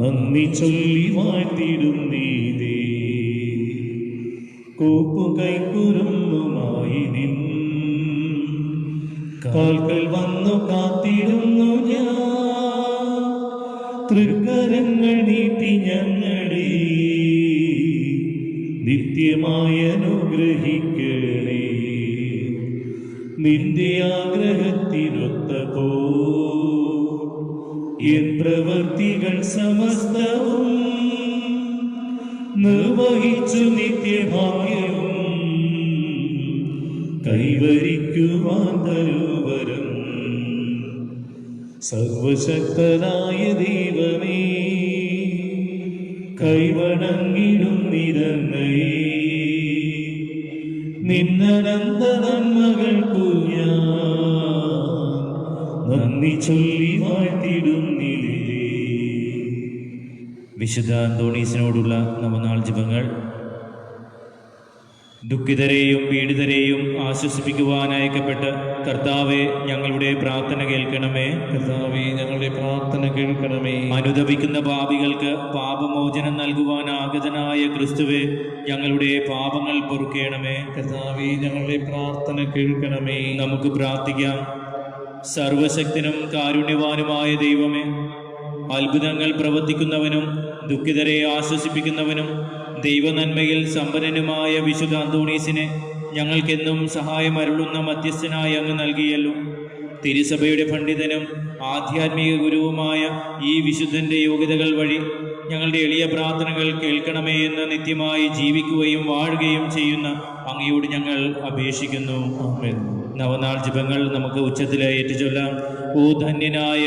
നന്ദി ചൊല്ലി വാഴ്ത്തിടുന്നീതേ. കൂപ്പുകൈക്കുരുന്നുമായി നിൻ കാൽക്കൽ വന്നു കാത്തിടുന്നു ഞാൻ. തൃക്കരങ്ങൾ നീട്ടി ഞങ്ങളെ നിത്യമായി അനുഗ്രഹിക്കണേ. നിന്റെ ആഗ്രഹത്തിനൊത്ത പോ എൻ പ്രവൃത്തികൾ സമസ്തവും നിർവഹിച്ചു നിത്യഭാഗ്യവും കൈവരിക്കുവാൻ തരുവരം. സർവശക്തനായ ദൈവമേ, കൈവണങ്ങിടുന്നിരങ്ങയെ നിന്നനന്ത നന്മകൾക്കു ഞാൻ നന്ദി ചൊല്ലി വാഴ്ത്തിടുന്നില്ലേ. വിശുദ്ധ അന്തോണീസിനോടുള്ള നവനാൾ ജപങ്ങൾ. ദുഃഖിതരെയും പീഡിതരെയും ആശ്വസിപ്പിക്കുവാൻ അയക്കപ്പെട്ട് കർത്താവെ, ഞങ്ങളുടെ പ്രാർത്ഥന കേൾക്കണമേ. കർത്താവേ, ഞങ്ങളുടെ പ്രാർത്ഥന കേൾക്കണമേ. അനുതപിക്കുന്ന പാപികൾക്ക് പാപമോചനം നൽകുവാൻ ആഗതനായ ക്രിസ്തുവെ, ഞങ്ങളുടെ പാപങ്ങൾ പൊറുക്കേണമേ. കർത്താവേ, ഞങ്ങളുടെ പ്രാർത്ഥന കേൾക്കണമേ. നമുക്ക് പ്രാർത്ഥിക്കാം. സർവശക്തനും കാരുണ്യവാനുമായ ദൈവമേ, അത്ഭുതങ്ങൾ പ്രവർത്തിക്കുന്നവനും ദുഃഖിതരെ ആശ്വസിപ്പിക്കുന്നവനും ദൈവനന്മയിൽ സമ്പന്നനുമായ വിശുദ്ധ അന്തോണീസിനെ ഞങ്ങൾക്കെന്നും സഹായമരുളുന്ന മധ്യസ്ഥനായി അങ്ങ് നൽകിയല്ലോ. തിരുസഭയുടെ പണ്ഡിതനും ആധ്യാത്മിക ഗുരുവുമായ ഈ വിശുദ്ധന്റെ യോഗ്യതകൾ വഴി ഞങ്ങളുടെ എളിയ പ്രാർത്ഥനകൾ കേൾക്കണമേ എന്ന് നിത്യമായി ജീവിക്കുകയും വാഴുകയും ചെയ്യുന്ന അങ്ങയോട് ഞങ്ങൾ അപേക്ഷിക്കുന്നു. നവനാൾ ജപങ്ങൾ നമുക്ക് ഉച്ചത്തിൽ ഏറ്റുചൊല്ലാം. ഓ ധന്യനായ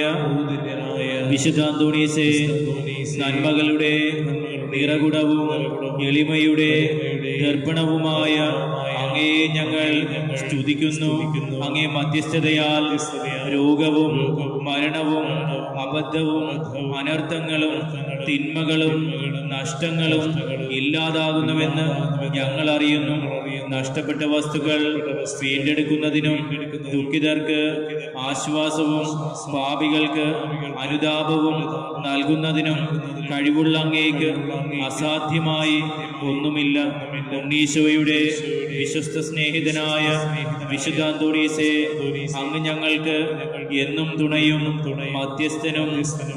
വിശുദ്ധ അന്തോണീസേ, നന്മകളുടെ നിറകുടവും എളിമയുടെ ദർപ്പണവുമായ അങ്ങയെ ഞങ്ങൾ സ്തുതിക്കുന്നു. അങ്ങേ മധ്യസ്ഥതയാൽ രോഗവും മരണവും അബദ്ധവും അനർത്ഥങ്ങളും തിന്മകളും നഷ്ടങ്ങളും ഇല്ലാതാകുന്നുവെന്ന് ഞങ്ങൾ അറിയുന്നു. നഷ്ടപ്പെട്ട വസ്തുക്കൾ വീണ്ടെടുക്കുന്നതിനും ദുഃഖിതർക്ക് ആശ്വാസവും പാപികൾക്ക് അനുതാപവും നൽകുന്നതിനും കഴിവുള്ള അങ്ങേക്ക് അസാധ്യമായി ഒന്നുമില്ല. ഉണ്ണീശോയുടെ വിശ്വസ്ത സ്നേഹിതനായ വിശുദ്ധ അന്തോണീസേ, അങ്ങ് ഞങ്ങൾക്ക് എന്നും തുണയും മധ്യസ്ഥനും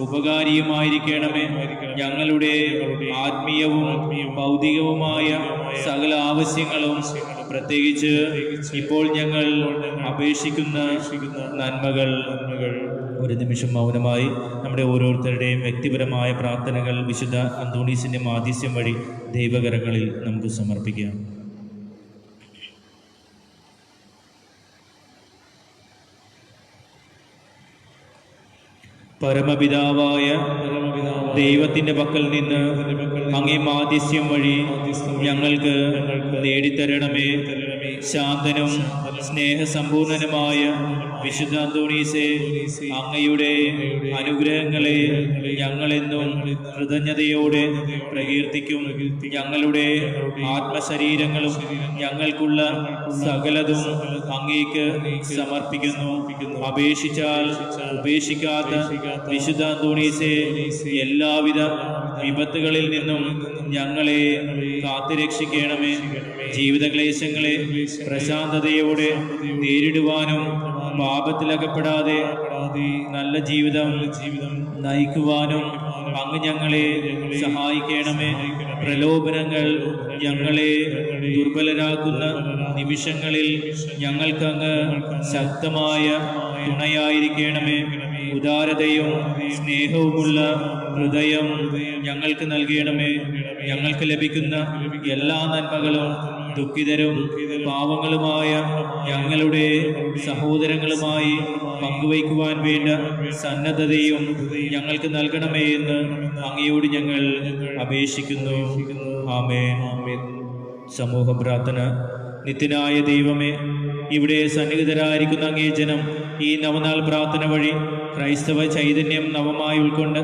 ഉപകാരിയുമായിരിക്കണമേ. ഞങ്ങളുടെ ആത്മീയവും ഭൗതികവുമായ സകല ആവശ്യങ്ങളും, പ്രത്യേകിച്ച് ഇപ്പോൾ ഞങ്ങൾ അപേക്ഷിക്കുന്ന നന്മകൾ. ഒരു നിമിഷം മൗനമായി നമ്മുടെ ഓരോരുത്തരുടെയും വ്യക്തിപരമായ പ്രാർത്ഥനകൾ വിശുദ്ധ അന്തോണീസിൻ്റെ മാധ്യസ്ഥ്യം വഴി ദൈവകരങ്ങളിൽ നമുക്ക് സമർപ്പിക്കാം. പരമപിതാവായ ദൈവത്തിൻ്റെ പക്കൽ നിന്ന് അങ്ങേ മാധ്യസ്ഥ്യം വഴി ഞങ്ങൾക്ക് നേടിത്തരണമേ. ശാന്തനും സ്നേഹസമ്പൂർണനുമായ വിശുദ്ധ അന്തോണീസേ, അങ്ങയുടെ അനുഗ്രഹങ്ങളെ ഞങ്ങളെന്നും കൃതജ്ഞതയോടെ പ്രകീർത്തിക്കും. ഞങ്ങളുടെ ആത്മശരീരങ്ങളും ഞങ്ങൾക്കുള്ള സകലതും അങ്ങേക്ക് സമർപ്പിക്കുന്നു. അപേക്ഷിച്ചാൽ ഉപേക്ഷിക്കാത്ത വിശുദ്ധ അന്തോണീസേ, എല്ലാവിധ വിപത്തുകളിൽ നിന്നും ഞങ്ങളെ കാത്തുരക്ഷിക്കണമേ. ജീവിതക്ലേശങ്ങളെ പ്രശാന്തതയോടെ നേരിടുവാനും പാപത്തിലകപ്പെടാതെ നല്ല ജീവിതം നയിക്കുവാനും അങ്ങ് ഞങ്ങളെ സഹായിക്കണമേ. പ്രലോഭനങ്ങൾ ഞങ്ങളെ ദുർബലരാക്കുന്ന നിമിഷങ്ങളിൽ ഞങ്ങൾക്കങ്ങ് ശക്തമായ തുണയായിരിക്കണമേ. ഉദാരതയും സ്നേഹവുമുള്ള ഹൃദയം ഞങ്ങൾക്ക് നൽകണമേ. ഞങ്ങൾക്ക് ലഭിക്കുന്ന എല്ലാ നന്മകളും ദുഃഖിതരും പാവങ്ങളുമായ ഞങ്ങളുടെ സഹോദരങ്ങളുമായി പങ്കുവയ്ക്കുവാൻ വേണ്ട സന്നദ്ധതയും ഞങ്ങൾക്ക് നൽകണമേ എന്ന് അങ്ങയോട് ഞങ്ങൾ അപേക്ഷിക്കുന്നു. ആമേൻ. സമൂഹ പ്രാർത്ഥന. നിത്യനായ ദൈവമേ, ഇവിടെ സന്നിഹിതരായിരിക്കുന്ന അങ്ങേ ജനം ഈ നവനാൾ പ്രാർത്ഥന വഴി ക്രൈസ്തവ ചൈതന്യം നവമായി ഉൾക്കൊണ്ട്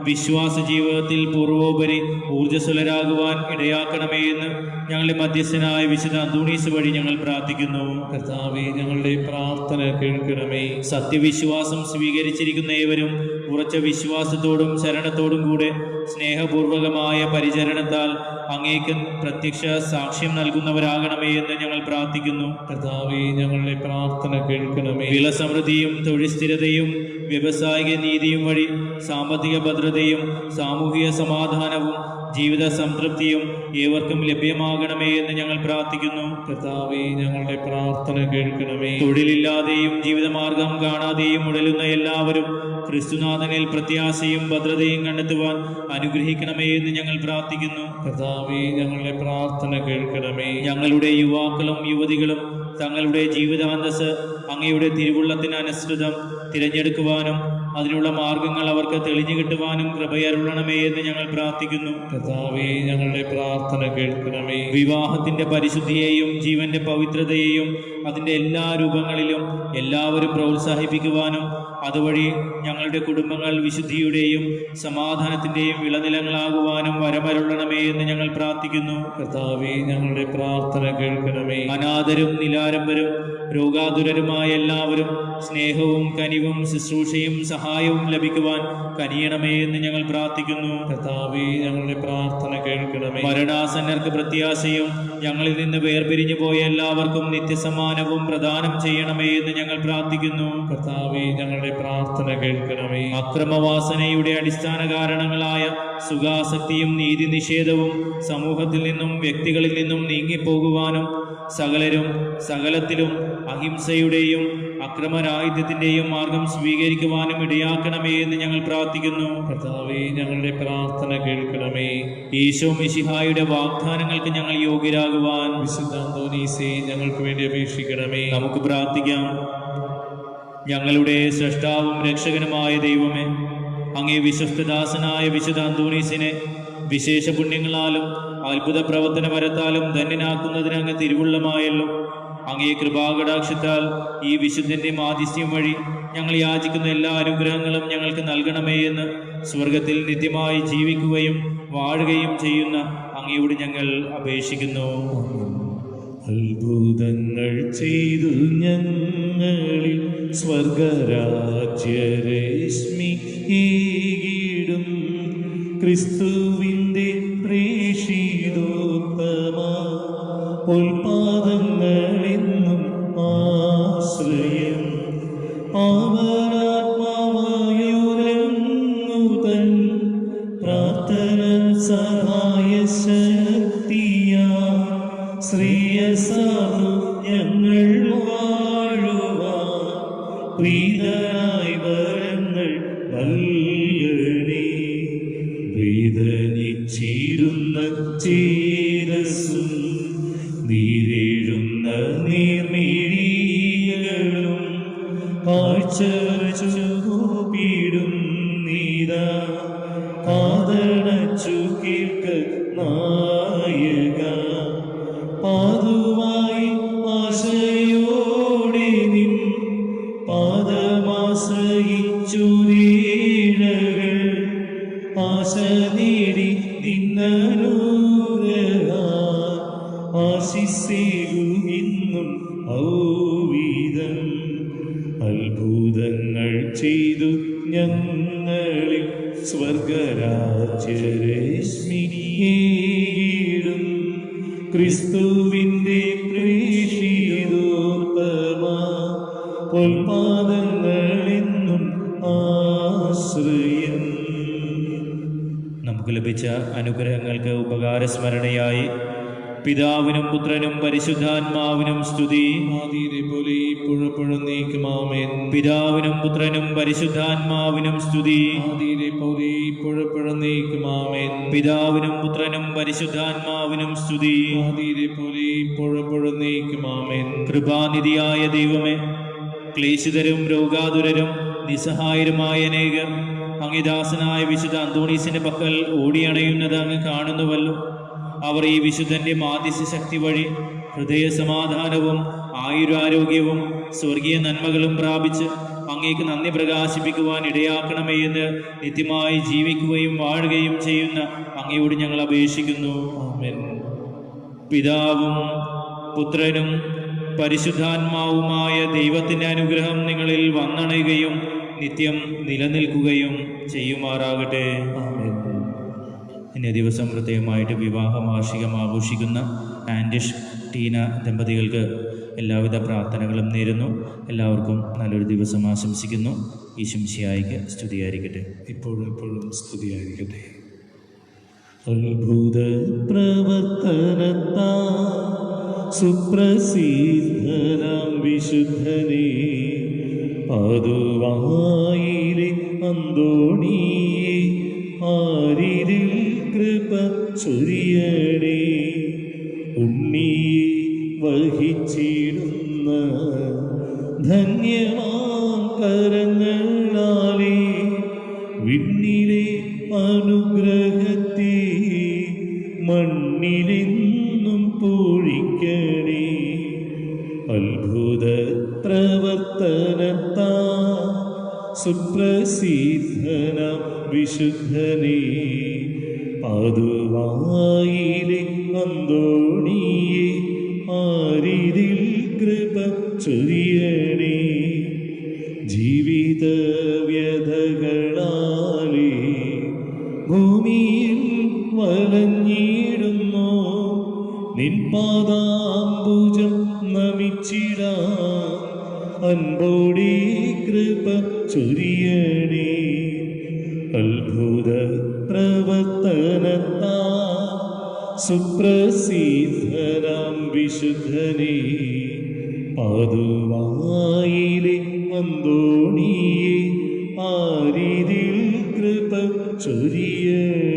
വിശ്വാസ ജീവിതത്തിൽ പൂർവോപരി ഊർജ്ജസ്വലരാകുവാൻ ഇടയാക്കണമേ എന്ന് ഞങ്ങളുടെ മധ്യസ്ഥനായ വിശുദ്ധ അന്തോണീസ് വഴി ഞങ്ങൾ പ്രാർത്ഥിക്കുന്നു. കർത്താവേ, ഞങ്ങളുടെ പ്രാർത്ഥന കേൾക്കണമേ. സത്യവിശ്വാസം സ്വീകരിച്ചിരിക്കുന്ന ഏവരും ഉറച്ച വിശ്വാസത്തോടും ശരണത്തോടും കൂടെ സ്നേഹപൂർവകമായ പരിചരണത്താൽ അങ്ങേക്ക് പ്രത്യക്ഷ സാക്ഷ്യം നൽകുന്നവരാകണമേ എന്ന് ഞങ്ങൾ പ്രാർത്ഥിക്കുന്നു. കർത്താവേ, ഞങ്ങളുടെ പ്രാർത്ഥന കേൾക്കണമേ. വിളസമൃദ്ധിയും തൊഴിൽ സ്ഥിരതയും വ്യവസായിക നീതിയും വഴി സാമ്പത്തിക ഭദ്രതയും സാമൂഹിക സമാധാനവും ജീവിത സംതൃപ്തിയും ഏവർക്കും ലഭ്യമാകണമേ എന്ന് ഞങ്ങൾ പ്രാർത്ഥിക്കുന്നു. കർത്താവേ, ഞങ്ങളുടെ പ്രാർത്ഥന കേൾക്കണമേ. തൊഴിലില്ലാതെയും ജീവിതമാർഗം കാണാതെയും ഉഴലുന്ന എല്ലാവരും ക്രിസ്തുനാഥനിൽ പ്രത്യാശയും ഭദ്രതയും കണ്ടെത്തുവാൻ അനുഗ്രഹിക്കണമേ എന്ന് ഞങ്ങൾ പ്രാർത്ഥിക്കുന്നു. കർത്താവേ, ഞങ്ങളുടെ പ്രാർത്ഥന കേൾക്കണമേ. ഞങ്ങളുടെ യുവാക്കളും യുവതികളും തങ്ങളുടെ ജീവിതാന്തസ് അങ്ങയുടെ തിരുവുള്ളത്തിന് അനുസൃതം തിരഞ്ഞെടുക്കുവാനും അതിനുള്ള മാർഗങ്ങൾ അവർക്ക് തെളിഞ്ഞു കിട്ടുവാനും കൃപയരുളണമേ എന്ന് ഞങ്ങൾ പ്രാർത്ഥിക്കുന്നു. കർത്താവേ, ഞങ്ങളുടെ പ്രാർത്ഥന കേൾക്കണമേ. വിവാഹത്തിന്റെ പരിശുദ്ധിയെയും ജീവന്റെ പവിത്രതയെയും അതിൻ്റെ എല്ലാ രൂപങ്ങളിലും എല്ലാവരും പ്രോത്സാഹിപ്പിക്കുവാനും അതുവഴി ഞങ്ങളുടെ കുടുംബങ്ങൾ വിശുദ്ധിയുടെയും സമാധാനത്തിൻ്റെയും വിളനിലങ്ങളാകുവാനും വരമരുളണമേ എന്ന് ഞങ്ങൾ പ്രാർത്ഥിക്കുന്നു. കർത്താവേ, ഞങ്ങളുടെ പ്രാർത്ഥന കേൾക്കണമേ. അനാഥരും നിലാരംബരും രോഗാതുരരുമായ എല്ലാവരും സ്നേഹവും കനിവും ശുശ്രൂഷയും സഹായവും ലഭിക്കുവാൻ കനിയണമേ എന്ന് ഞങ്ങൾ പ്രാർത്ഥിക്കുന്നു. കർത്താവേ, ഞങ്ങളുടെ പ്രാർത്ഥന കേൾക്കണമേ. മരണാസന്നർക്ക് പ്രത്യാശയും ഞങ്ങളിൽ നിന്ന് വേർപിരിഞ്ഞു പോയ എല്ലാവർക്കും നിത്യസമ്മാനവും പ്രദാനം ചെയ്യണമേ എന്ന് ഞങ്ങൾ പ്രാർത്ഥിക്കുന്നു. കർത്താവേ, ഞങ്ങളുടെ പ്രാർത്ഥന കേൾക്കണമേ. അക്രമവാസനയുടെ അടിസ്ഥാന കാരണങ്ങളായ സുഖാസക്തിയും നീതി നിഷേധവും സമൂഹത്തിൽ നിന്നും വ്യക്തികളിൽ നിന്നും നീങ്ങിപ്പോകുവാനും സകലരും സകലത്തിലും അഹിംസയുടെയും അക്രമരാഹിത്യത്തിന്റെയും മാർഗം സ്വീകരിക്കുവാനും ഇടയാക്കണമേ എന്ന് ഞങ്ങൾ പ്രാർത്ഥിക്കുന്നു. കർത്താവേ, ഞങ്ങളുടെ പ്രാർത്ഥന കേൾക്കണമേ. ഈശോ മിശിഹായുടെ വാഗ്ദാനങ്ങൾക്ക് ഞങ്ങൾ യോഗ്യരാകുവാൻ വിശുദ്ധ അന്തോനീസേ, ഞങ്ങൾക്ക് വേണ്ടി അപേക്ഷിക്കണമേ. നമുക്ക് പ്രാർത്ഥിക്കാം. ഞങ്ങളുടെ സ്രഷ്ടാവും രക്ഷകനുമായ ദൈവമേ, അങ്ങേ വിശ്വസ്തദാസനായ വിശുദ്ധ അന്തോണീസിനെ വിശേഷ പുണ്യങ്ങളാലും അത്ഭുത പ്രവർത്തന വരത്താലും ധന്യനാക്കുന്നതിന് അങ്ങ് തിരുവുള്ളമായല്ലോ. അങ്ങേ കൃപാകടാക്ഷത്താൽ ഈ വിശുദ്ധന്റെ മാധ്യസ്ഥ്യം വഴി ഞങ്ങൾ യാചിക്കുന്ന എല്ലാ അനുഗ്രഹങ്ങളും ഞങ്ങൾക്ക് നൽകണമേ എന്ന് സ്വർഗത്തിൽ നിത്യമായി ജീവിക്കുകയും വാഴുകയും ചെയ്യുന്ന അങ്ങയോട് ഞങ്ങൾ അപേക്ഷിക്കുന്നു. അത്ഭുതങ്ങൾ ചെയ്തു ഞങ്ങളിൽ സ്വർഗരാജ്യരശ്മി ഈടും ക്രിസ്തുവിൻ്റെ പ്രേഷിതോത്തമ ഉൽപാദങ്ങളെന്നും ആശ്രയം പാവനാത്മാവായുരങ്ങുതൻ പ്രാർത്ഥന സഹായ ശക്തിയാ ശ്രീയസാധു ഞങ്ങൾ വാഴുവാൻ പ്രീതനായി വരങ്ങൾ നൽകണേ. വേദനിച്ചിരുന്ന ചേരസും നീരെഴുന്ന നീർമിഴികളും കാഴ്ചവച്ചുകൂപ്പിടും നീതാ കാതടച്ചു കേൾക്ക നായക. പാതുവായി ആശയോടെ നിൻ പാദമാശ്രയിച്ചു വീഴകൾ ആശ നേടി നിന്നനുഗ്രഹ ആശിസേകുമെന്നും ഔവിധം. അത്ഭുതങ്ങൾ ചെയ്തു ഞങ്ങളിൽ സ്വർഗരാജ്യരശ്മിയേടും ക്രിസ്തുവിൻ്റെ പ്രേഷിതോത്തമ ഉൽപാദങ്ങളെന്നും ആശ്രയം. നമുക്ക് ലഭിച്ച അനുഗ്രഹങ്ങൾക്ക് ഉപകാരസ്മരണയായി പിതാവിനും പുത്രനും പരിശുദ്ധാത്മാവിനും സ്തുതി. ആദിയിലെ പോലെ ഇപ്പോഴും നീക്കുമാമേൻ. പിതാവിനും പുത്രനും പരിശുദ്ധാത്മാവിനും സ്തുതി. ആദിയിലെ പോലെ ഇപ്പോഴും നീക്കുമാമേൻ. പിതാവിനും പുത്രനും പരിശുദ്ധാത്മാവിനും സ്തുതി. ആദിയിലെ പോലെ ഇപ്പോഴും നീക്കുമാമേൻ. കൃപാനിധിയായ ദൈവമേ, ക്ലേശിതരും രോഗാതുരരും നിസ്സഹായരുമായ അനേകർ അങ്ങിദാസനായ വിശുദ്ധ അന്തോണീസിന്റെ പക്കൽ ഓടിയണയുന്നത് അങ്ങ് കാണുന്നുവല്ലോ. അവർ ഈ വിശുദ്ധന്റെ മാധ്യസ്ഥ ശക്തി വഴി ഹൃദയ സമാധാനവും ആയുരാരോഗ്യവും സ്വർഗീയ നന്മകളും പ്രാപിച്ച് അങ്ങേക്ക് നന്ദി പ്രകാശിപ്പിക്കുവാൻ ഇടയാക്കണമേ എന്ന് നിത്യമായി ജീവിക്കുകയും വാഴുകയും ചെയ്യുന്ന അങ്ങയോട് ഞങ്ങൾ അപേക്ഷിക്കുന്നു. ആമേൻ. പിതാവും പുത്രനും പരിശുദ്ധാത്മാവുമായ ദൈവത്തിൻ്റെ അനുഗ്രഹം നിങ്ങളിൽ വന്നണയുകയും നിത്യം നിലനിൽക്കുകയും ചെയ്യുമാറാകട്ടെ. ആമേൻ. ഇന്നേ ദിവസം പ്രത്യേകമായിട്ട് വിവാഹ വാർഷികം ആഘോഷിക്കുന്ന ആൻഡിഷ് ടീന ദമ്പതികൾക്ക് എല്ലാവിധ പ്രാർത്ഥനകളും നേരുന്നു. എല്ലാവർക്കും നല്ലൊരു ദിവസം ആശംസിക്കുന്നു. ഈശംസിയായിക്ക് സ്തുതിയായിരിക്കട്ടെ. ഇപ്പോഴും സ്തുതിയായിരിക്കട്ടെ. അത്ഭുത പ്രവർത്തനത്താ സുപ്രസിദ്ധനാം വിശുദ്ധനെ പാതുവായിലെ അന്തോണിയെ ആരിതിൽ കൃപ ചൊരിയണേ. ഉണ്ണിയെ വഹിച്ചിടുന്ന ധന്യമാം കരങ്ങളാലേ വിണ്ണിലെ അനുഗ്രഹത്തെ മണ്ണിലെന്നും പൊഴിക്കണേ. അത്ഭുത പ്രവർത്തനത്താ സുപ്രസിദ്ധനാം വിശുദ്ധനെ പാതുവായിലെ അന്തോണിയെ ആരിതിൽ കൃപ ചൊരിയണേ. ജീവിത വ്യഥകളാലേ ഭൂമിയിൽ വലഞ്ഞിടുന്നു നിൻ പാദാംബുജം നമിച്ചിടാൻ അൻപോടെ കൃപ ചൊരിയണേ. അത്ഭുത പ്രവർത്തനത്താ സുപ്രസിദ്ധരാം വിശുദ്ധനെ പാതുവായിലെ അന്തോണിയെ ആരിതിൽ കൃപ ചൊരിയണേ.